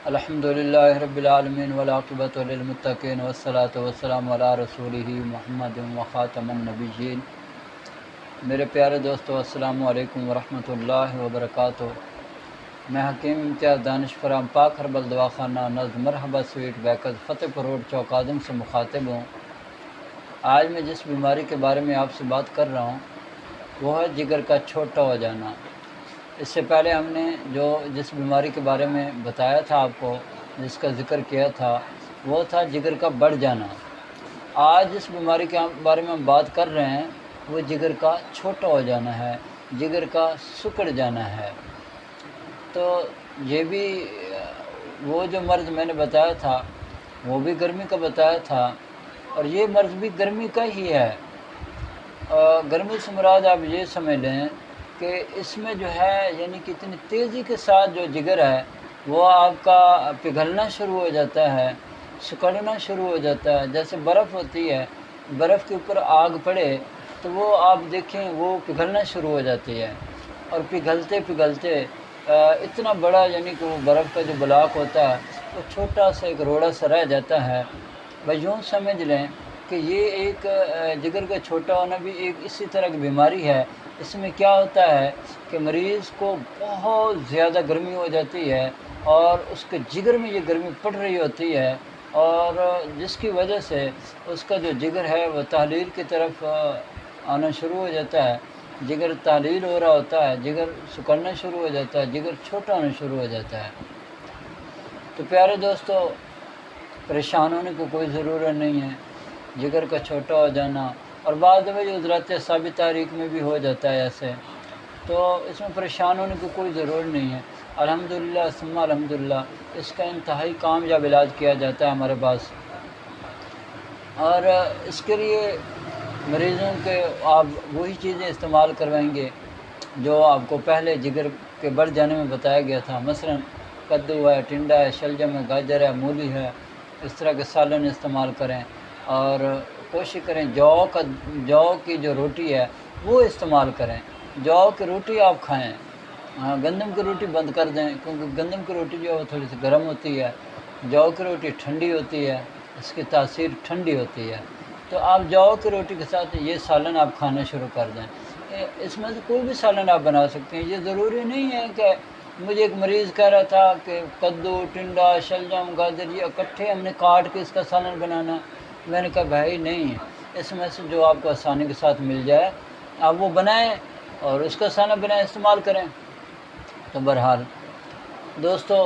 الحمدللہ رب العالمین والعاقبۃ للمتقین والصلاۃ والسلام علی رسولہ محمد وخاتم النبیین۔ میرے پیارے دوستو، السلام علیکم ورحمۃ اللہ وبرکاتہ۔ میں حکیم امتیاز دانش فرام پاک ہربل دواخانہ نزد مرحبا سویٹ بیکز فتح پور روڈ چوک آدم سے مخاطب ہوں۔ آج میں جس بیماری کے بارے میں آپ سے بات کر رہا ہوں وہ ہے جگر کا چھوٹا ہو جانا۔ اس سے پہلے ہم نے جس بیماری کے بارے میں بتایا تھا آپ کو، جس کا ذکر کیا تھا، وہ تھا جگر کا بڑھ جانا۔ آج جس بیماری کے بارے میں ہم بات کر رہے ہیں وہ جگر کا چھوٹا ہو جانا ہے، جگر کا سکڑ جانا ہے۔ تو یہ بھی وہ جو مرض میں نے بتایا تھا وہ بھی گرمی کا بتایا تھا، اور یہ مرض بھی گرمی کا ہی ہے۔ گرمی سے مراد آپ یہ سمجھ لیں کہ اس میں جو ہے یعنی کہ اتنی تیزی کے ساتھ جو جگر ہے وہ آپ کا پگھلنا شروع ہو جاتا ہے، سکڑنا شروع ہو جاتا ہے۔ جیسے برف ہوتی ہے، برف کے اوپر آگ پڑے تو وہ آپ دیکھیں وہ پگھلنا شروع ہو جاتی ہے، اور پگھلتے پگھلتے اتنا بڑا یعنی کہ وہ برف کا جو بلاک ہوتا ہے وہ چھوٹا سا ایک روڑا سا رہ جاتا ہے۔ بھائی یوں سمجھ لیں کہ یہ ایک جگر کا چھوٹا ہونا بھی ایک اسی طرح کی بیماری ہے۔ اس میں کیا ہوتا ہے کہ مریض کو بہت زیادہ گرمی ہو جاتی ہے، اور اس کے جگر میں یہ گرمی پڑ رہی ہوتی ہے، اور جس کی وجہ سے اس کا جو جگر ہے وہ تحلیل کی طرف آنا شروع ہو جاتا ہے۔ جگر تحلیل ہو رہا ہوتا ہے، جگر سکڑنا شروع ہو جاتا ہے، جگر چھوٹا ہونا شروع ہو جاتا ہے۔ تو پیارے دوستو، پریشان ہونے کو کوئی ضرورت نہیں ہے۔ جگر کا چھوٹا ہو جانا اور بعض دفعہ جو حضرات ثابت تاریخ میں بھی ہو جاتا ہے ایسے، تو اس میں پریشان ہونے کی کوئی ضرورت نہیں ہے۔ الحمدللہ ثم الحمدللہ اس کا انتہائی کامیاب علاج کیا جاتا ہے ہمارے پاس، اور اس کے لیے مریضوں کے آپ وہی چیزیں استعمال کروائیں گے جو آپ کو پہلے جگر کے بڑھ جانے میں بتایا گیا تھا۔ مثلا کدو ہے، ٹنڈا ہے، شلجم ہے، گاجر ہے، مولی ہے، اس طرح کے سالن استعمال کریں، اور کوشش کریں جو کی جو روٹی ہے وہ استعمال کریں۔ جو کی روٹی آپ کھائیں، گندم کی روٹی بند کر دیں، کیونکہ گندم کی روٹی جو ہے وہ تھوڑی سی گرم ہوتی ہے، جو کی روٹی ٹھنڈی ہوتی ہے، اس کی تاثیر ٹھنڈی ہوتی ہے۔ تو آپ جو کی روٹی کے ساتھ یہ سالن آپ کھانا شروع کر دیں۔ اس میں سے کوئی بھی سالن آپ بنا سکتے ہیں۔ یہ ضروری نہیں ہے کہ مجھے ایک مریض کہہ رہا تھا کہ کدو، ٹنڈا، شلجم، گاجر یہ اکٹھے ہم نے کاٹ کے اس کا سالن بنانا۔ میں نے کہا بھائی نہیں، اس میں سے جو آپ کو آسانی کے ساتھ مل جائے آپ وہ بنائیں اور اس کا سالن بنائیں، استعمال کریں۔ تو بہرحال دوستو،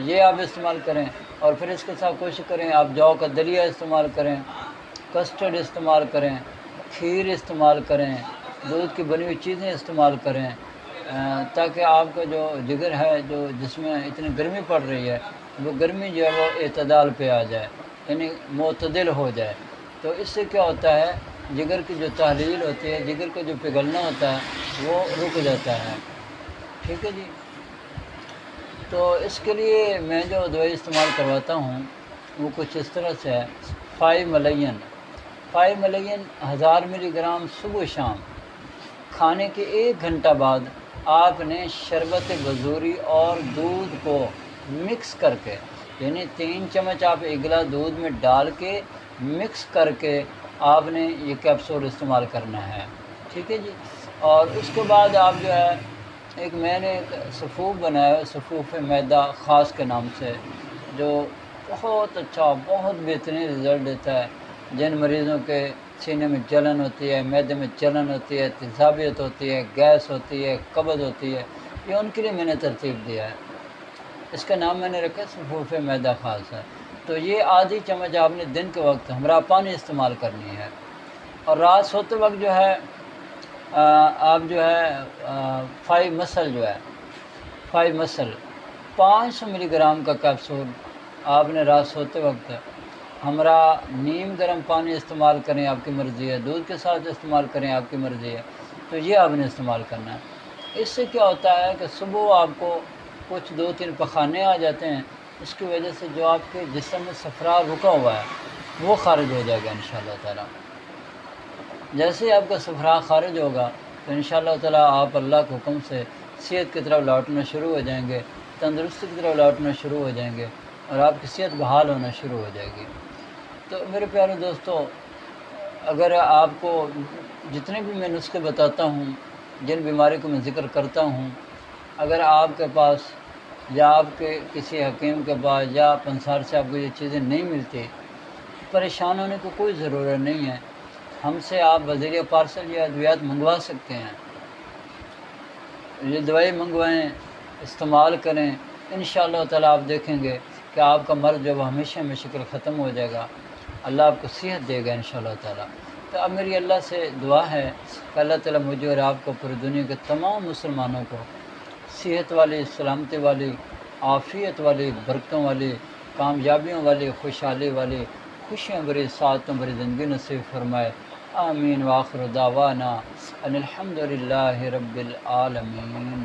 یہ آپ استعمال کریں، اور پھر اس کے ساتھ کوشش کریں آپ جو کا دلیا استعمال کریں، کسٹرڈ استعمال کریں، کھیر استعمال کریں، دودھ کی بنی ہوئی چیزیں استعمال کریں، تاکہ آپ کا جو جگر ہے جس میں اتنی گرمی پڑ رہی ہے وہ گرمی جو ہے وہ اعتدال پہ آ جائے، یعنی معتدل ہو جائے۔ تو اس سے کیا ہوتا ہے، جگر کی جو تحلیل ہوتی ہے، جگر کا جو پگھلنا ہوتا ہے وہ رک جاتا ہے۔ ٹھیک ہے جی۔ تو اس کے لیے میں جو دوائی استعمال کرواتا ہوں وہ کچھ اس طرح سے ہے۔ 5 ملین 1000 ملی گرام صبح شام، کھانے کے 1 گھنٹہ بعد آپ نے شربت بزوری اور دودھ کو مکس کر کے، یعنی 3 چمچ آپ ایک گلاس دودھ میں ڈال کے مکس کر کے آپ نے یہ کیپسول استعمال کرنا ہے۔ ٹھیک ہے جی۔ اور اس کے بعد آپ جو ہے میں نے ایک سفوف بنایا ہے، سفوف میدا خاص کے نام سے، جو بہت اچھا، بہت بہترین رزلٹ دیتا ہے۔ جن مریضوں کے سینے میں جلن ہوتی ہے، معدے میں جلن ہوتی ہے، تیزابیت ہوتی ہے، گیس ہوتی ہے، قبض ہوتی ہے، یہ ان کے لیے میں نے ترتیب دیا ہے۔ اس کا نام میں نے رکھا سفوف میدا خاص ہے۔ تو یہ آدھی چمچ آپ نے دن کے وقت ہمراہ پانی استعمال کرنی ہے، اور رات سوتے وقت جو ہے آپ جو ہے 5 مسل جو ہے 500 ملی گرام کا کیپسول آپ نے رات سوتے وقت ہمراہ نیم گرم پانی استعمال کریں، آپ کی مرضی ہے، دودھ کے ساتھ استعمال کریں، آپ کی مرضی ہے۔ تو یہ آپ نے استعمال کرنا ہے۔ اس سے کیا ہوتا ہے کہ صبح آپ کو کچھ 2-3 پخانے آ جاتے ہیں، اس کی وجہ سے جو آپ کے جسم میں صفرا رکا ہوا ہے وہ خارج ہو جائے گا انشاءاللہ تعالی۔ جیسے ہی آپ کا صفرا خارج ہوگا تو انشاءاللہ تعالی آپ اللہ کے حکم سے صحت کی طرف لوٹنا شروع ہو جائیں گے، تندرستی کی طرف لوٹنا شروع ہو جائیں گے اور آپ کی صحت بحال ہونا شروع ہو جائے گی۔ تو میرے پیارے دوستو، اگر آپ کو جتنے بھی میں نسخے بتاتا ہوں، جن بیماری کو میں ذکر کرتا ہوں، اگر آپ کے پاس یا آپ کے کسی حکیم کے پاس یا پنسار سے آپ کو یہ چیزیں نہیں ملتی، پریشان ہونے کو کوئی ضرورت نہیں ہے۔ ہم سے آپ بذریعہ پارسل یا ادویات منگوا سکتے ہیں۔ یہ دوائی منگوائیں، استعمال کریں، انشاءاللہ تعالیٰ آپ دیکھیں گے کہ آپ کا مرض جو ہمیشہ ہمیشہ کے ختم ہو جائے گا، اللہ آپ کو صحت دے گا انشاءاللہ تعالیٰ۔ تو اب میری اللہ سے دعا ہے کہ اللہ تعالیٰ مجھے اور آپ کو، پوری دنیا کے تمام مسلمانوں کو صحت والی، سلامتی والی، عافیت والی، برکتوں والی، کامیابیوں والی، خوشحالی والی، خوشیوں بھری، سعادتوں بھری زندگی نصیب فرمائے۔ آمین۔ وآخر دعوانا ان الحمد للہ رب العالمین۔